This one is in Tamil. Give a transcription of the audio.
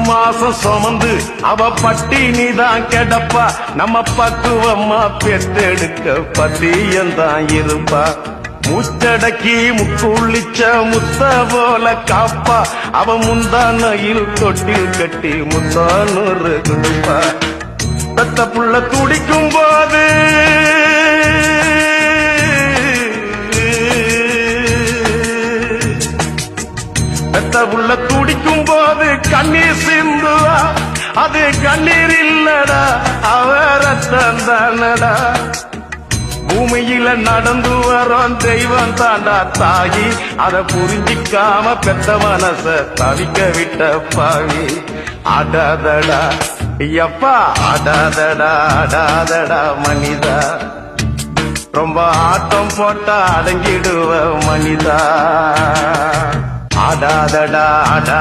மாசம் சுமந்து அவ பட்டினிதான் கிடப்பா. நம்ம பக்குவம்மா பெத்தெடுக்க பத்தியந்தான் இருப்பா. மூச்சடக்கி முக்குளிச்ச முத்த போல காப்பா. அவ முந்தானையில் தொட்டில் கட்டி முத்தானூறு கொடுப்பா. பெத்த புள்ள துடிக்கும் போது பெத்த புள்ள துடிக்கும் போது கண்ணீர் சிந்துவா. அது கண்ணீர் இல்லடா, அவ ரத்தம் தானடா. பூமியில நடந்து வரோம் தெய்வம் தாண்டா தாயி. அத புரிஞ்சிக்காம பெத்த மனச தவிக்க விட்ட பாவி. ஆடாதடா ஐயப்பா, ஆடாதடா ஆடாதடா மனிதா. ரொம்ப ஆட்டம் போட்டா அடங்கிடுவ மனிதா. ஆடாதடா ஆடா